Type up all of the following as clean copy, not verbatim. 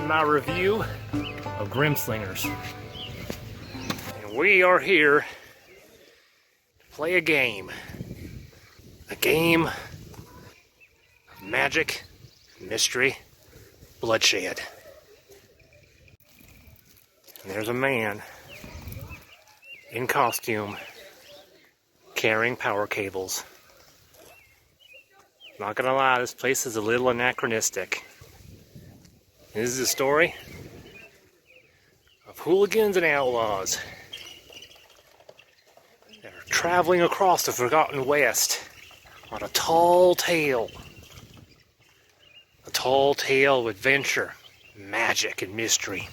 My review of Grimslingers. And we are here to play a game. A game of magic, mystery, bloodshed. And there's a man in costume carrying power cables. Not gonna lie, this place is a little anachronistic. This is a story of hooligans and outlaws that are traveling across the Forgotten West on a tall tale. A tall tale of adventure, magic, and mystery.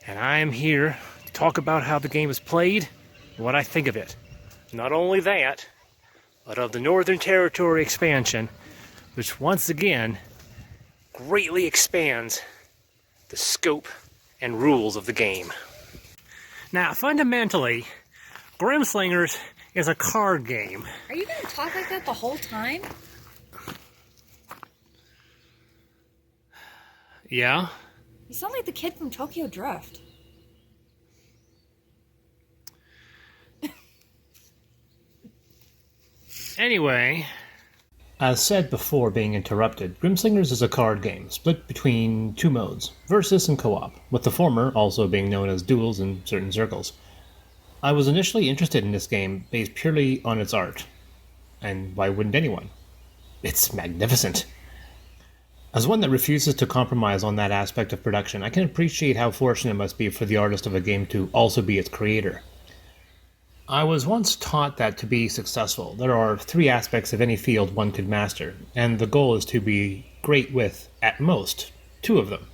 And I am here to talk about how the game is played and what I think of it. Not only that, but of the Northern Territory expansion, which once again greatly expands the scope and rules of the game. Now, fundamentally, Grimslingers is a card game. Are you going to talk like that the whole time? Yeah? You sound like the kid from Tokyo Drift. Anyway, as said before being interrupted, Grimslingers is a card game split between two modes, versus and co-op, with the former also being known as duels in certain circles. I was initially interested in this game based purely on its art, and why wouldn't anyone? It's magnificent. As one that refuses to compromise on that aspect of production, I can appreciate how fortunate it must be for the artist of a game to also be its creator. I was once taught that to be successful, there are three aspects of any field one could master, and the goal is to be great with, at most, two of them.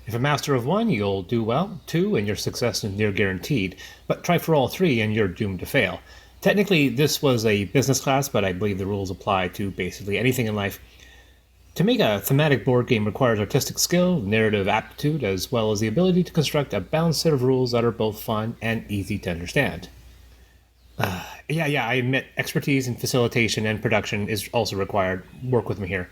If a master of one, you'll do well, two, and your success is near guaranteed, but try for all three and you're doomed to fail. Technically, this was a business class, but I believe the rules apply to basically anything in life. To make a thematic board game requires artistic skill, narrative aptitude, as well as the ability to construct a balanced set of rules that are both fun and easy to understand. I admit expertise in facilitation and production is also required. Work with me here.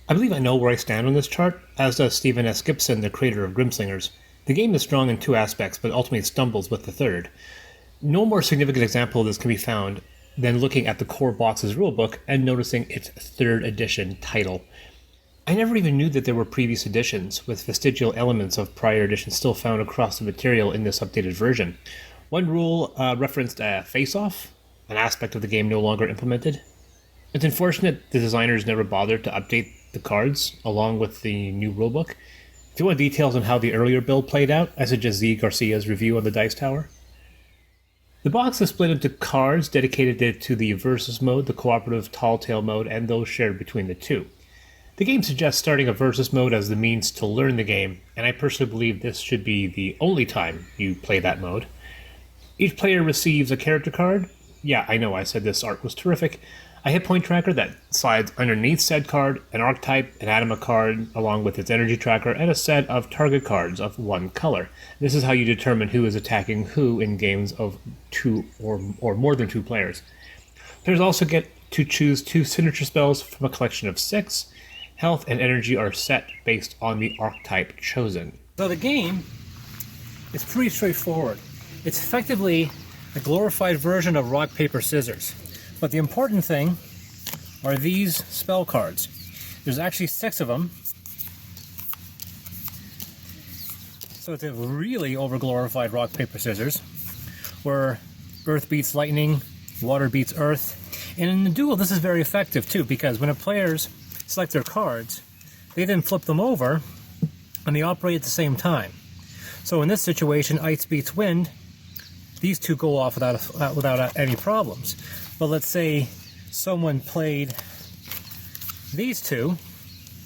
I believe I know where I stand on this chart, as does Stephen S. Gibson, the creator of Grimslingers. The game is strong in two aspects, but ultimately stumbles with the third. No more significant example of this can be found than looking at the core box's rulebook and noticing its 3rd edition title. I never even knew that there were previous editions, with vestigial elements of prior editions still found across the material in this updated version. One rule referenced a face-off, an aspect of the game no longer implemented. It's unfortunate the designers never bothered to update the cards along with the new rulebook. If you want details on how the earlier build played out, I suggest Z Garcia's review on the Dice Tower. The box is split into cards dedicated to the Versus mode, the cooperative Tall Tale mode, and those shared between the two. The game suggests starting a Versus mode as the means to learn the game, and I personally believe this should be the only time you play that mode. Each player receives a character card. Yeah, I know, I said this art was terrific. A hit point tracker that slides underneath said card, an archetype, an anima card, along with its energy tracker, and a set of target cards of one color. This is how you determine who is attacking who in games of two or more than two players. Players also get to choose 2 signature spells from a collection of 6. Health and energy are set based on the archetype chosen. So the game is pretty straightforward. It's effectively a glorified version of rock, paper, scissors. But the important thing are these spell cards. There's actually 6 of them. So it's a really overglorified rock, paper, scissors, where earth beats lightning, water beats earth. And in the duel, this is very effective too, because when players select their cards, they then flip them over, and they operate at the same time. So in this situation, ice beats wind, these two go off without any problems. But let's say someone played these two,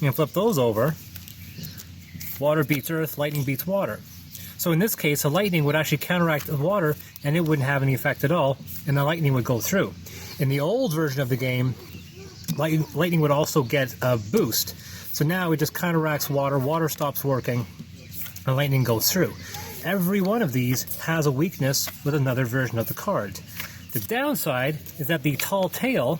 and flip those over. Water beats earth, lightning beats water. So in this case, the lightning would actually counteract the water, and it wouldn't have any effect at all, and the lightning would go through. In the old version of the game, lightning would also get a boost. So now it just counteracts water, water stops working, and lightning goes through. Every one of these has a weakness with another version of the card. The downside is that the tall tale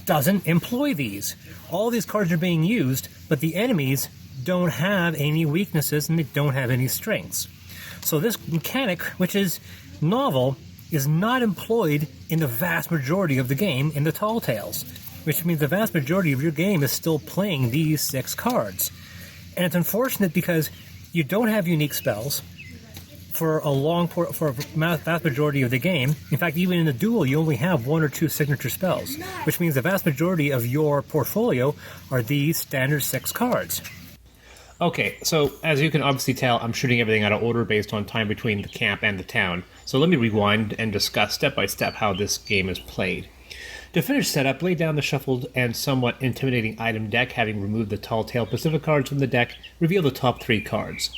doesn't employ these. All these cards are being used, but the enemies don't have any weaknesses and they don't have any strengths. So this mechanic, which is novel, is not employed in the vast majority of the game in the Tall Tales, which means the vast majority of your game is still playing these 6 cards. And it's unfortunate because you don't have unique spells for a vast majority of the game. In fact, even in the duel, you only have 1 or 2 signature spells, which means the vast majority of your portfolio are these standard 6 cards. Okay, so as you can obviously tell, I'm shooting everything out of order based on time between the camp and the town. So let me rewind and discuss step by step how this game is played. To finish setup, lay down the shuffled and somewhat intimidating item deck, having removed the Tall Tale Pacific cards from the deck, reveal the top 3 cards.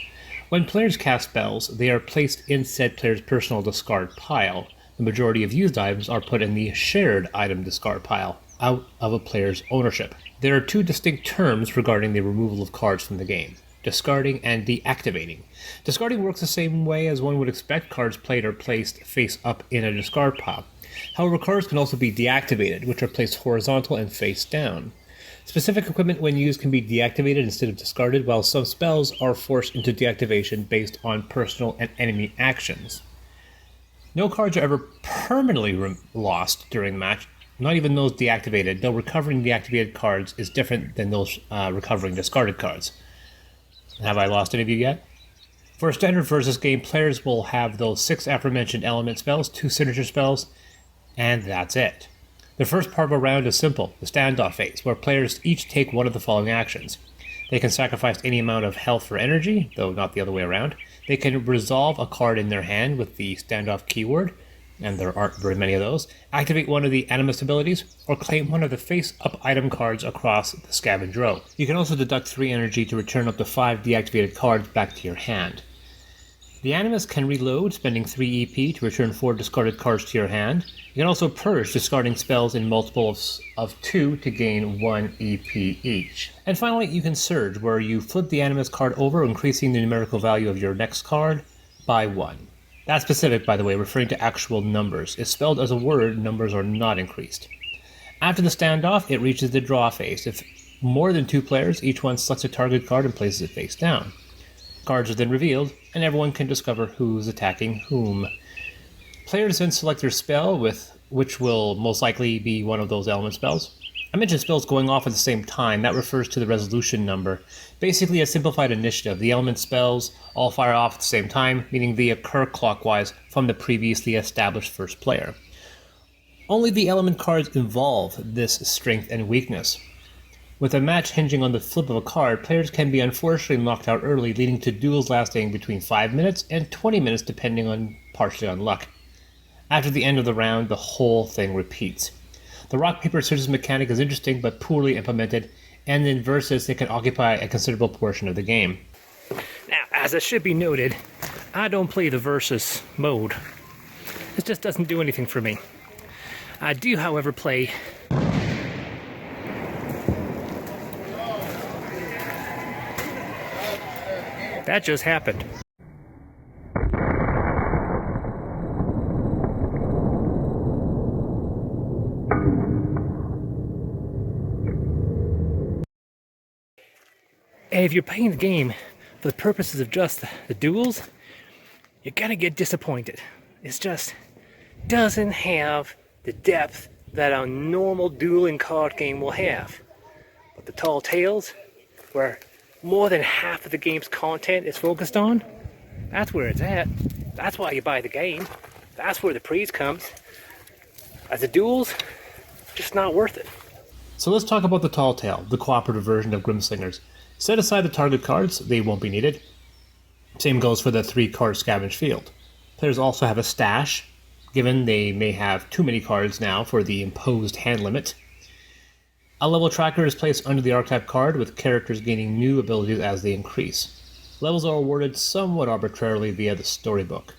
When players cast spells, they are placed in said player's personal discard pile. The majority of used items are put in the shared item discard pile, out of a player's ownership. There are 2 distinct terms regarding the removal of cards from the game: discarding and deactivating. Discarding works the same way as one would expect. Cards played are placed face up in a discard pile. However, cards can also be deactivated, which are placed horizontal and face down. Specific equipment when used can be deactivated instead of discarded, while some spells are forced into deactivation based on personal and enemy actions. No cards are ever permanently lost during the match, not even those deactivated, though recovering deactivated cards is different than those recovering discarded cards. Have I lost any of you yet? For a standard versus game, players will have those 6 aforementioned element spells, 2 signature spells, and that's it. The first part of a round is simple, the standoff phase, where players each take one of the following actions. They can sacrifice any amount of health for energy, though not the other way around. They can resolve a card in their hand with the standoff keyword, and there aren't very many of those, activate one of the Animus abilities, or claim one of the face-up item cards across the scavenge row. You can also deduct 3 energy to return up to 5 deactivated cards back to your hand. The Animus can reload, spending 3 EP to return 4 discarded cards to your hand. You can also purge, discarding spells in multiples of 2 to gain 1 EP each. And finally, you can surge, where you flip the Animus card over, increasing the numerical value of your next card by 1. That's specific, by the way, referring to actual numbers. If spelled as a word, numbers are not increased. After the standoff, it reaches the draw phase. If more than 2 players, each one selects a target card and places it face down. Cards are then revealed, and everyone can discover who's attacking whom. Players then select their spell, which will most likely be one of those element spells. I mentioned spells going off at the same time. That refers to the resolution number. Basically a simplified initiative. The element spells all fire off at the same time, meaning they occur clockwise from the previously established first player. Only the element cards involve this strength and weakness. With a match hinging on the flip of a card, players can be unfortunately knocked out early, leading to duels lasting between 5 minutes and 20 minutes depending partially on luck. After the end of the round, the whole thing repeats. The rock, paper, scissors mechanic is interesting but poorly implemented, and in versus it can occupy a considerable portion of the game. Now, as it should be noted, I don't play the versus mode. It just doesn't do anything for me. I do, however, play that just happened. And if you're playing the game for the purposes of just the duels, you're gonna get disappointed. It just doesn't have the depth that a normal dueling card game will have. But the Tall Tales, where more than half of the game's content is focused on, that's where it's at. That's why you buy the game. That's where the praise comes. As the duels, just not worth it. So let's talk about the Tall Tale, the cooperative version of Grimslingers. Set aside the target cards, they won't be needed. Same goes for the 3-card scavenge field. Players also have a stash, given they may have too many cards now for the imposed hand limit. A level tracker is placed under the archetype card, with characters gaining new abilities as they increase. Levels are awarded somewhat arbitrarily via the storybook.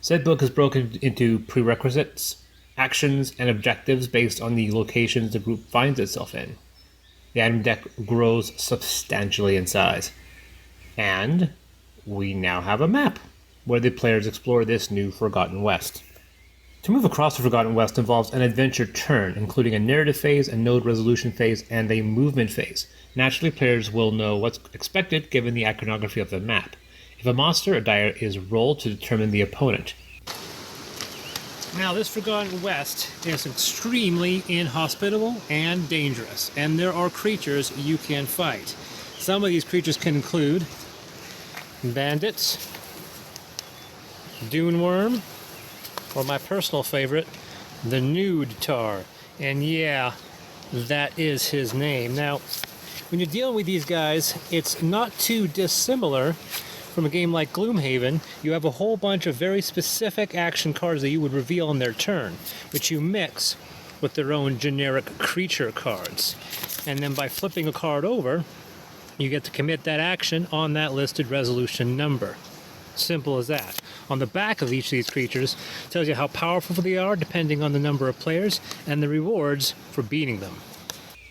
Said book is broken into prerequisites, actions, and objectives based on the locations the group finds itself in. The item deck grows substantially in size. And we now have a map, where the players explore this new Forgotten West. To move across the Forgotten West involves an adventure turn, including a narrative phase, a node resolution phase, and a movement phase. Naturally, players will know what's expected given the iconography of the map. If a monster or die is rolled to determine the opponent. Now, this Forgotten West is extremely inhospitable and dangerous, and there are creatures you can fight. Some of these creatures can include bandits, dune worm, or my personal favorite, the nude tar. And yeah, that is his name. Now, when you're dealing with these guys, it's not too dissimilar from a game like Gloomhaven. You have a whole bunch of very specific action cards that you would reveal on their turn, which you mix with their own generic creature cards. And then by flipping a card over, you get to commit that action on that listed resolution number. Simple as that. On the back of each of these creatures tells you how powerful they are depending on the number of players and the rewards for beating them.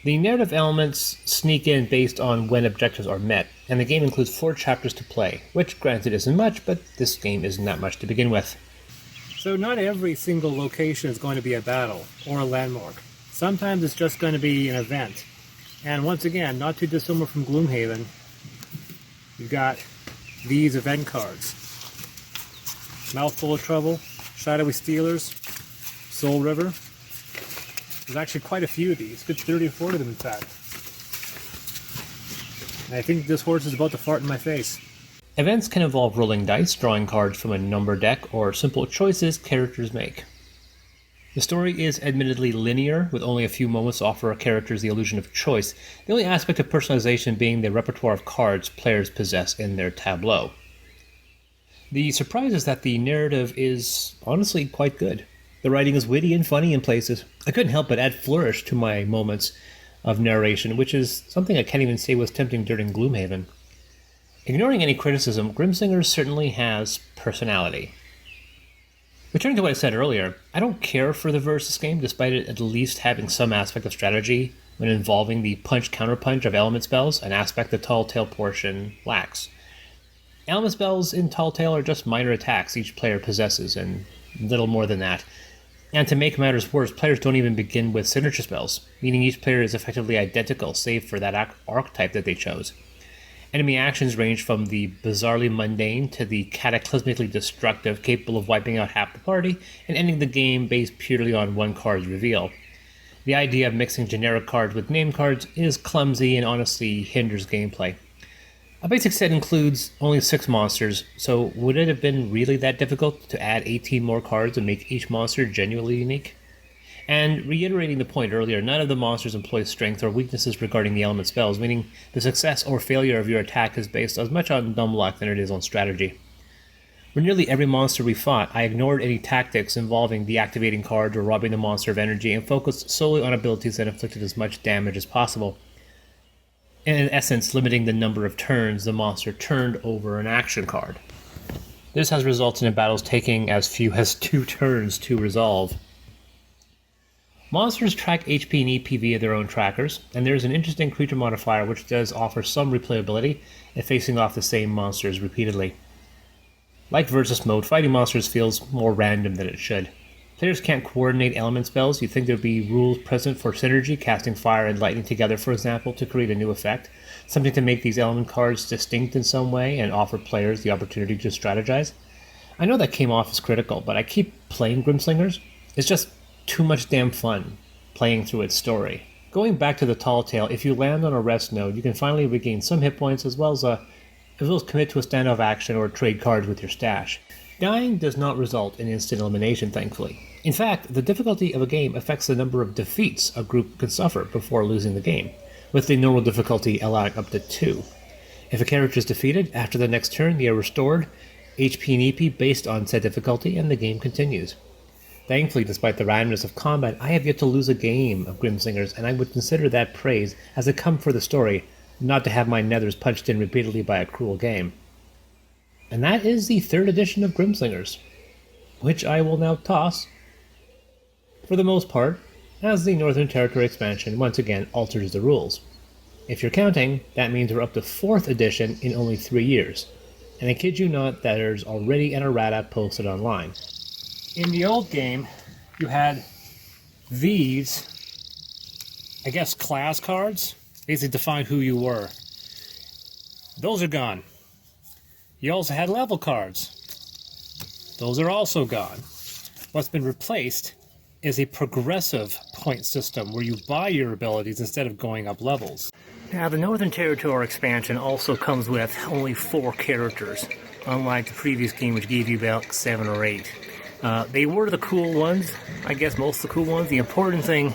The narrative elements sneak in based on when objectives are met, and the game includes 4 chapters to play, which granted isn't much, but this game isn't that much to begin with. So not every single location is going to be a battle or a landmark. Sometimes it's just going to be an event. And once again, not too dissimilar from Gloomhaven, you've got these event cards. Mouthful of Trouble, Shadowy Stealers, Soul River. There's actually quite a few of these, good 30 or 40 of them in fact. And I think this horse is about to fart in my face. Events can involve rolling dice, drawing cards from a number deck, or simple choices characters make. The story is admittedly linear, with only a few moments to offer characters the illusion of choice, the only aspect of personalization being the repertoire of cards players possess in their tableau. The surprise is that the narrative is honestly quite good. The writing is witty and funny in places. I couldn't help but add flourish to my moments of narration, which is something I can't even say was tempting during Gloomhaven. Ignoring any criticism, Grimslingers certainly has personality. Returning to what I said earlier, I don't care for the versus game, despite it at least having some aspect of strategy when involving the punch-counterpunch of element spells, an aspect the Tall Tale portion lacks. Element spells in Tall Tale are just minor attacks each player possesses, and little more than that. And to make matters worse, players don't even begin with signature spells, meaning each player is effectively identical save for that archetype that they chose. Enemy actions range from the bizarrely mundane to the cataclysmically destructive, capable of wiping out half the party and ending the game based purely on one card's reveal. The idea of mixing generic cards with name cards is clumsy and honestly hinders gameplay. A basic set includes only 6 monsters, so would it have been really that difficult to add 18 more cards and make each monster genuinely unique? And reiterating the point earlier, none of the monsters employ strength or weaknesses regarding the element spells, meaning the success or failure of your attack is based as much on dumb luck than it is on strategy. For nearly every monster we fought, I ignored any tactics involving deactivating cards or robbing the monster of energy and focused solely on abilities that inflicted as much damage as possible. In essence, limiting the number of turns the monster turned over an action card. This has resulted in battles taking as few as 2 turns to resolve. Monsters track HP and EP via their own trackers, and there is an interesting creature modifier which does offer some replayability in facing off the same monsters repeatedly. Like versus mode, fighting monsters feels more random than it should. Players can't coordinate element spells. You'd think there'd be rules present for synergy, casting fire and lightning together, for example, to create a new effect, something to make these element cards distinct in some way and offer players the opportunity to strategize. I know that came off as critical, but I keep playing Grimslingers. It's just too much damn fun playing through its story. Going back to the Tall Tale, if you land on a rest node, you can finally regain some hit points as well as commit to a standoff action or trade cards with your stash. Dying does not result in instant elimination, thankfully. In fact, the difficulty of a game affects the number of defeats a group can suffer before losing the game, with the normal difficulty allowing up to 2. If a character is defeated, after the next turn they are restored HP and EP based on said difficulty, and the game continues. Thankfully, despite the randomness of combat, I have yet to lose a game of Grimslingers, and I would consider that praise as a come for the story, not to have my nethers punched in repeatedly by a cruel game. And that is the 3rd edition of Grimslingers, which I will now toss, for the most part, as the Northern Territory expansion once again alters the rules. If you're counting, that means we're up to 4th edition in only 3 years, and I kid you not that there's already an errata posted online. In the old game, you had these, I guess, class cards, basically define who you were. Those are gone. You also had level cards. Those are also gone. What's been replaced is a progressive point system where you buy your abilities instead of going up levels. Now, the Northern Territory expansion also comes with only 4 characters, unlike the previous game which gave you about 7 or 8. They were the cool ones, I guess most of the cool ones. The important thing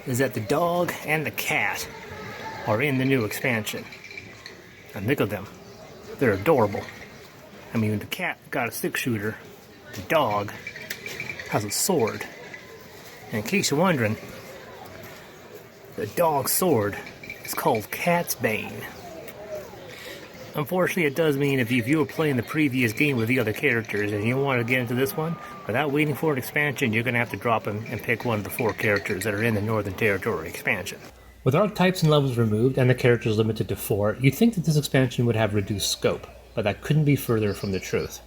is that the dog and the cat are in the new expansion. And look at them. They're adorable. I mean, the cat got a 6-shooter, the dog has a sword. And in case you're wondering, the dog's sword is called Cat's Bane. Unfortunately, it does mean if you were playing the previous game with the other characters and you want to get into this one, without waiting for an expansion, you're going to have to drop them and pick one of the 4 characters that are in the Northern Territory expansion. With archetypes and levels removed and the characters limited to 4, you'd think that this expansion would have reduced scope, but that couldn't be further from the truth.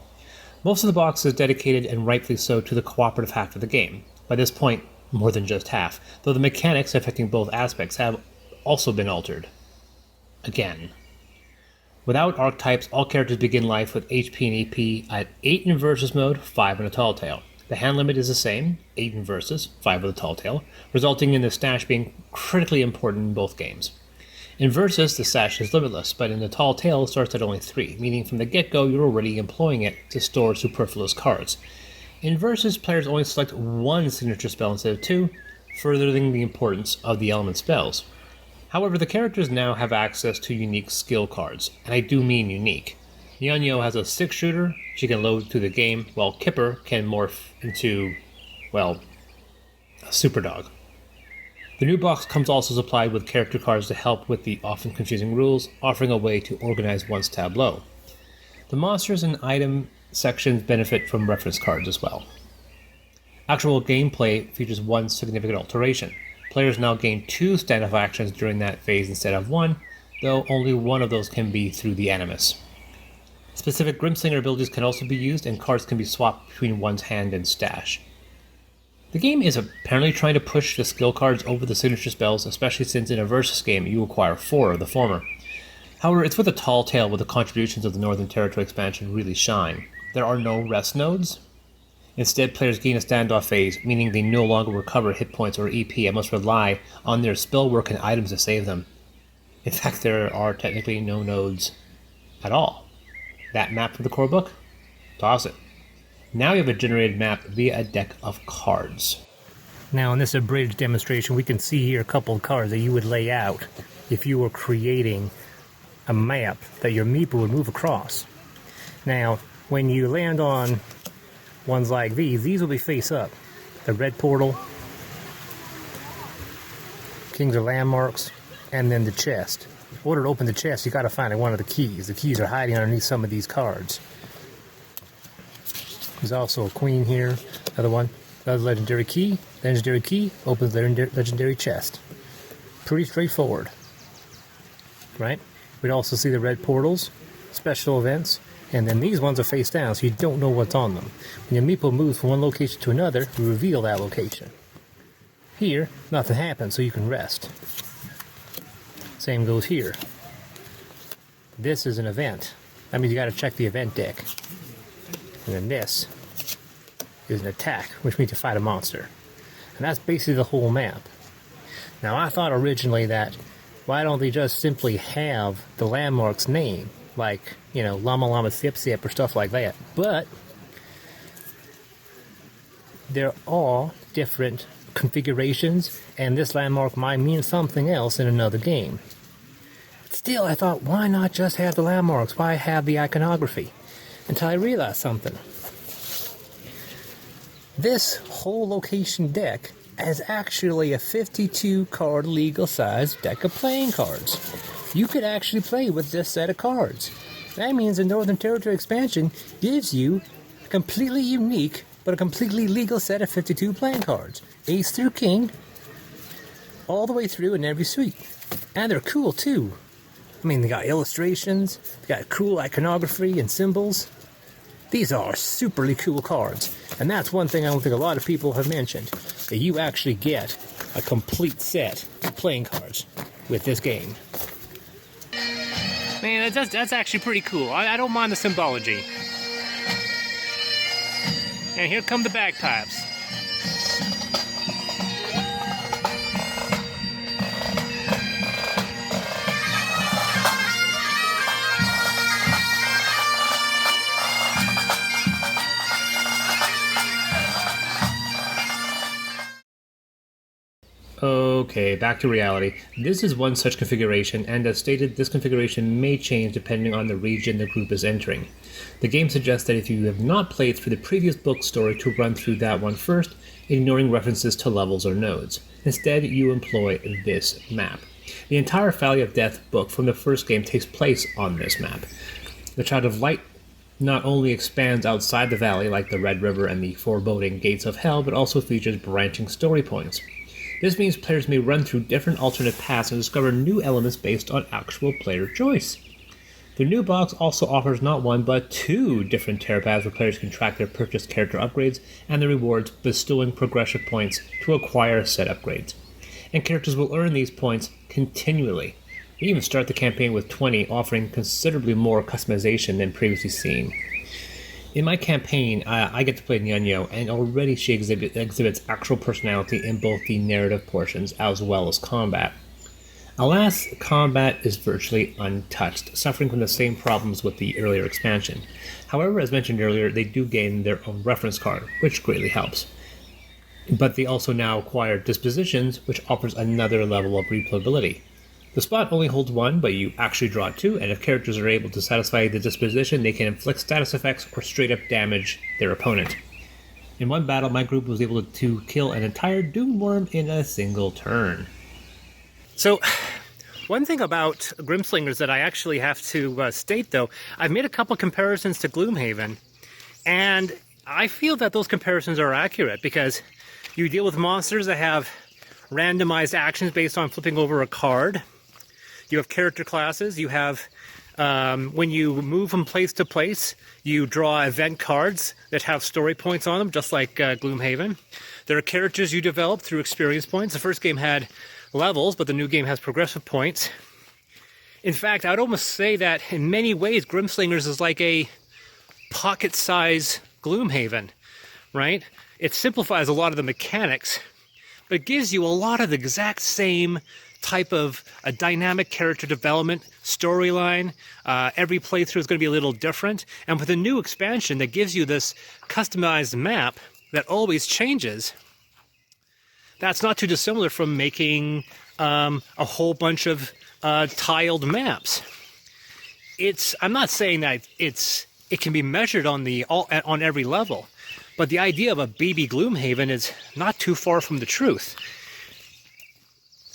Most of the box is dedicated, and rightfully so, to the cooperative half of the game. By this point, more than just half, though the mechanics affecting both aspects have also been altered. Again. Without archetypes, all characters begin life with HP and EP at 8 in Versus mode, 5 in a Tall Tale. The hand limit is the same, 8 in Versus, 5 with a Tall Tale, resulting in the stash being critically important in both games. In Versus, the stash is limitless, but in the Tall Tale it starts at only 3, meaning from the get-go you're already employing it to store superfluous cards. In Versus, players only select 1 signature spell instead of 2, furthering the importance of the element spells. However, the characters now have access to unique skill cards, and I do mean unique. Nyanyo has a 6-shooter she can load to the game, while Kipper can morph into, well, a super dog. The new box comes also supplied with character cards to help with the often confusing rules, offering a way to organize one's tableau. The monsters and item sections benefit from reference cards as well. Actual gameplay features 1 significant alteration. Players now gain 2 standoff actions during that phase instead of 1, though only one of those can be through the Animus. Specific Grimslinger abilities can also be used, and cards can be swapped between one's hand and stash. The game is apparently trying to push the skill cards over the signature spells, especially since in a Versus game you acquire 4 of the former. However, it's with a Tall Tale where the contributions of the Northern Territory expansion really shine. There are no rest nodes. Instead, players gain a standoff phase, meaning they no longer recover hit points or EP and must rely on their spell work and items to save them. In fact, there are technically no nodes at all. That map from the core book? Toss it. Now you have a generated map via a deck of cards. Now in this abridged demonstration, we can see here a couple of cards that you would lay out if you were creating a map that your meeple would move across. Now, when you land on ones like these will be face up. The red portal, kings are landmarks, and then the chest. In order to open the chest, you gotta find one of the keys. The keys are hiding underneath some of these cards. There's also a queen here, another one. Another legendary key. Legendary key opens legendary chest. Pretty straightforward, right? We'd also see the red portals, special events, and then these ones are face down, so you don't know what's on them. When your meeple moves from one location to another, you reveal that location. Here, nothing happens, so you can rest. Same goes here. This is an event. That means you gotta check the event deck. And then this is an attack, which means you fight a monster. And that's basically the whole map. Now, I thought originally that, why don't they just simply have the landmark's name? Like, Llama Llama Sip Sip or stuff like that. But there are different configurations, and this landmark might mean something else in another game. But still, I thought, why not just have the landmarks? Why have the iconography? until I realized something. This whole location deck is actually a 52 card legal size deck of playing cards. You could actually play with this set of cards. That means the Northern Territory expansion gives you a completely unique but a completely legal set of 52 playing cards. Ace through King, all the way through in every suite. And they're cool too. I mean, they got illustrations, they got cool iconography and symbols. These are superly cool cards. And that's one thing I don't think a lot of people have mentioned. That you actually get a complete set of playing cards with this game. Man, that's actually pretty cool. I don't mind the symbology. And here come the bagpipes. Okay, back to reality. This is one such configuration, and as stated, this configuration may change depending on the region the group is entering. The game suggests that if you have not played through the previous book story, to run through that one first, ignoring references to levels or nodes. Instead, you employ this map. The entire Valley of Death book from the first game takes place on this map. The Child of Light not only expands outside the valley like the Red River and the foreboding Gates of Hell, but also features branching story points. This means players may run through different alternate paths and discover new elements based on actual player choice. The new box also offers not one but two different terror paths where players can track their purchased character upgrades and the rewards, bestowing progression points to acquire said upgrades. And characters will earn these points continually. We even start the campaign with 20, offering considerably more customization than previously seen. In my campaign, I get to play Nyunyo, and already she exhibits actual personality in both the narrative portions as well as combat. Alas, combat is virtually untouched, suffering from the same problems with the earlier expansion. However, as mentioned earlier, they do gain their own reference card, which greatly helps. But they also now acquire dispositions, which offers another level of replayability. The spot only holds one, but you actually draw two, and if characters are able to satisfy the disposition, they can inflict status effects or straight up damage their opponent. In one battle, my group was able to kill an entire Doom Worm in a single turn. So, one thing about Grimslingers that I actually have to state, though, I've made a couple comparisons to Gloomhaven, and I feel that those comparisons are accurate, because you deal with monsters that have randomized actions based on flipping over a card. You have character classes. You have, when you move from place to place, you draw event cards that have story points on them, just like Gloomhaven. There are characters you develop through experience points. The first game had levels, but the new game has progressive points. In fact, I'd almost say that in many ways, Grimslingers is like a pocket-size Gloomhaven, right? It simplifies a lot of the mechanics, but it gives you a lot of the exact same type of a dynamic character development storyline. Every playthrough is going to be a little different, and with a new expansion that gives you this customized map that always changes, that's not too dissimilar from making a whole bunch of tiled maps. I'm not saying that it can be measured on every level, but the idea of a baby Gloomhaven is not too far from the truth.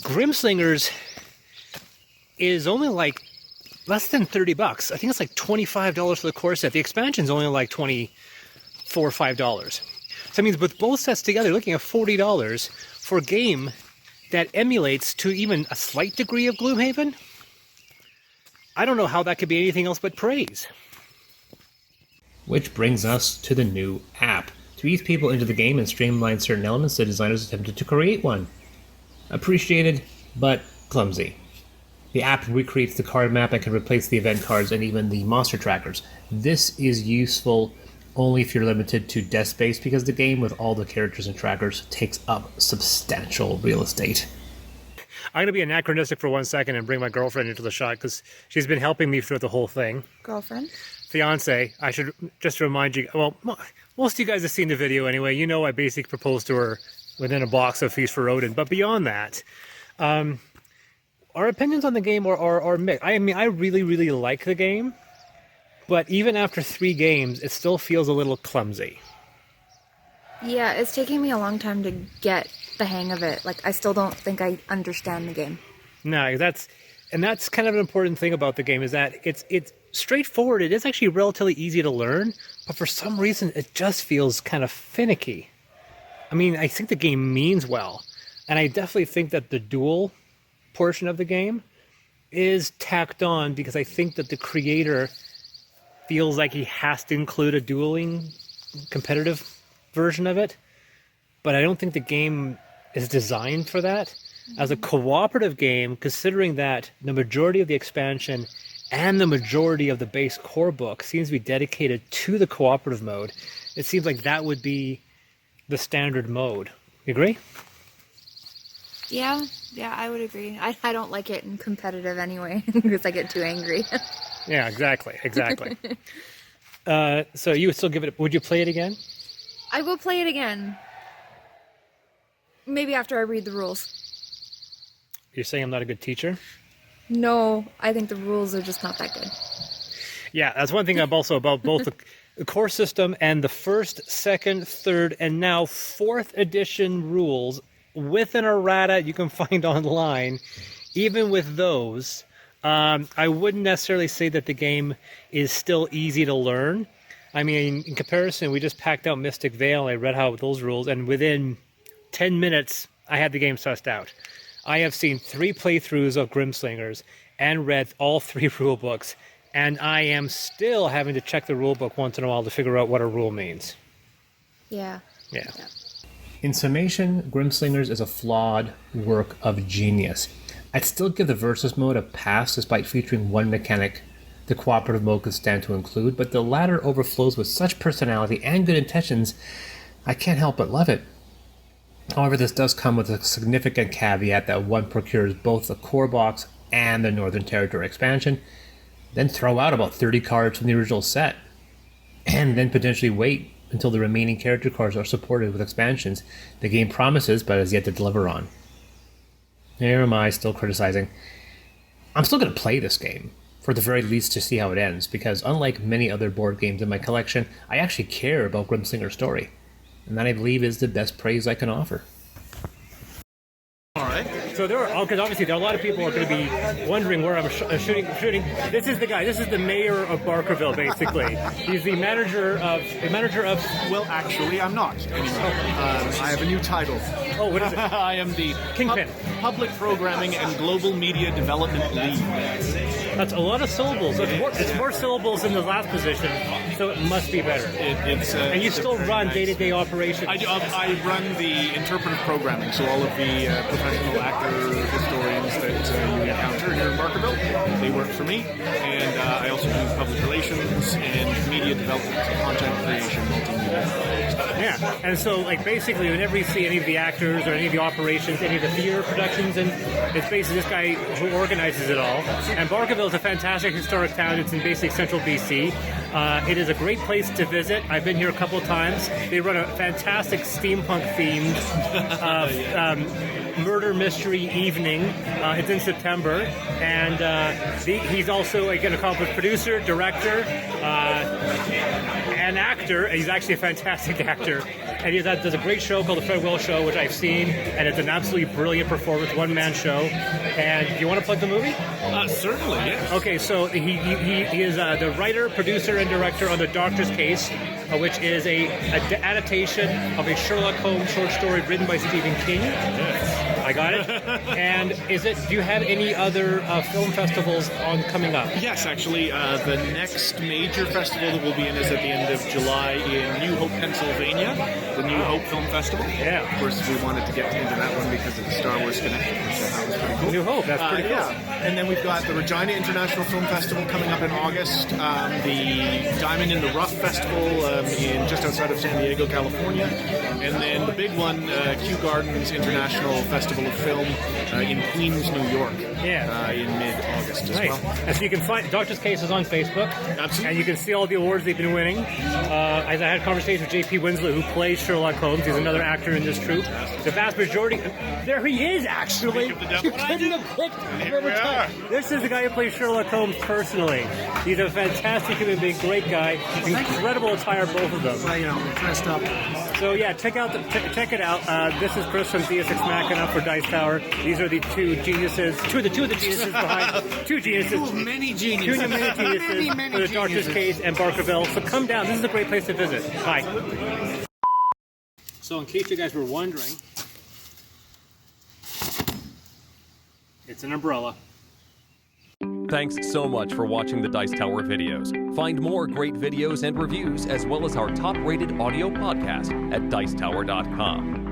Grimslingers is only like less than $30. I think it's like $25 for the core set. The expansion's only like $24 or $25. So that means with both sets together, you're looking at $40 for a game that emulates to even a slight degree of Gloomhaven. I don't know how that could be anything else but praise. Which brings us to the new app. To ease people into the game and streamline certain elements, the designers attempted to create one. Appreciated, but clumsy. The app recreates the card map and can replace the event cards and even the monster trackers. This is useful only if you're limited to desk space, because the game with all the characters and trackers takes up substantial real estate. I'm going to be anachronistic for 1 second and bring my girlfriend into the shot, because she's been helping me through the whole thing. Girlfriend? Fiance. I should just remind you, well, most of you guys have seen the video anyway. You know I basically proposed to her within a box of Feast for Odin. But beyond that, our opinions on the game are mixed. I mean, I really, really like the game, but even after 3 games, it still feels a little clumsy. Yeah, it's taking me a long time to get the hang of it. Like, I still don't think I understand the game. No, that's kind of an important thing about the game, is that it's straightforward. It is actually relatively easy to learn, but for some reason it just feels kind of finicky. I mean, I think the game means well, and I definitely think that the duel portion of the game is tacked on because I think that the creator feels like he has to include a dueling competitive version of it, but I don't think the game is designed for that. As a cooperative game, considering that the majority of the expansion and the majority of the base core book seems to be dedicated to the cooperative mode, it seems like that would be the standard mode. You agree? Yeah, I would agree. I don't like it in competitive anyway, because I get too angry. Yeah, exactly. So you would still give it... Would you play it again? I will play it again. Maybe after I read the rules. You're saying I'm not a good teacher? No, I think the rules are just not that good. Yeah, that's one thing also about both the core system and the first, second, third, and now 4th edition rules with an errata you can find online. Even with those, I wouldn't necessarily say that the game is still easy to learn. I mean, in comparison, we just packed out Mystic Vale. I read how those rules, and within 10 minutes, I had the game sussed out. I have seen 3 playthroughs of Grimslingers and read all 3 rule books, and I am still having to check the rule book once in a while to figure out what a rule means. Yeah. In summation, Grimslingers is a flawed work of genius. I'd still give the versus mode a pass despite featuring one mechanic the cooperative mode could stand to include, but the latter overflows with such personality and good intentions, I can't help but love it. However, this does come with a significant caveat that one procures both the core box and the Northern Territory expansion, then throw out about 30 cards from the original set, and then potentially wait until the remaining character cards are supported with expansions the game promises but has yet to deliver on. Here am I still criticizing. I'm still going to play this game, for the very least to see how it ends, because unlike many other board games in my collection, I actually care about Grimslinger's story. And that, I believe, is the best praise I can offer. All right. So because obviously there are a lot of people who are going to be wondering where I'm shooting. This is the guy. This is the mayor of Barkerville, basically. He's the manager of. Well, actually, I'm not anymore. I have a new title. Oh, what is it? I am the Kingpin. Public Programming and Global Media Development Lead. That's a lot of syllables. It's more syllables than the last position, so it must be better. And you still run day-to-day operations. I do. I run the interpretive programming, so all of the professional actor historians that you encounter here in Barkerville, they work for me. And I also do public relations and media development, so content creation, multimedia. Yeah, and so basically whenever you see any of the actors or any of the operations, any of the theater productions, and it's basically this guy who organizes it all. And Barkerville is a fantastic historic town. It's in basically central BC. It is a great place to visit. I've been here a couple of times. They run a fantastic steampunk-themed murder mystery evening. It's in September, and he's also an accomplished producer, director, and actor. He's actually a fantastic actor, and he does a great show called The Fred Will Show, which I've seen, and it's an absolutely brilliant performance, one-man show. And do you want to plug the movie? Certainly, yes. Okay, so he is the writer, producer, and director on The Doctor's Case, which is a adaptation of a Sherlock Holmes short story written by Stephen King. Yes. I got it. And do you have any other film festivals coming up? Yes, actually, the next major festival that we'll be in is at the end of July in New Hope, Pennsylvania, the New Hope Film Festival. Yeah. Of course, we wanted to get into that one because of the Star Wars connection, which I thought was pretty cool. New Hope, that's pretty cool. Yeah. And then we've got the Regina International Film Festival coming up in August, the Diamond in the Rough Festival in just outside of San Diego, California, and then the big one, Kew Gardens International Festival of Film in Queens, New York. in mid-August as well. And so you can find Doctor's Case is on Facebook. Absolutely. And you can see all the awards they've been winning. As I had a conversation with J.P. Winslow, who plays Sherlock Holmes. He's another actor in this troupe. The vast majority... There he is, actually! You couldn't have picked a better time. This is the guy who plays Sherlock Holmes personally. He's a fantastic human being, great guy. Incredible attire, both of them. Well, dressed up. So yeah, check it out. This is Chris from Deus Ex Machina for Dice Tower. These are the two of the geniuses behind two geniuses. Many geniuses. Two many geniuses for the Doctor's Case and Barkerville. So come down. This is a great place to visit. Bye. So in case you guys were wondering, it's an umbrella. Thanks so much for watching the Dice Tower videos. Find more great videos and reviews, as well as our top-rated audio podcast at Dicetower.com.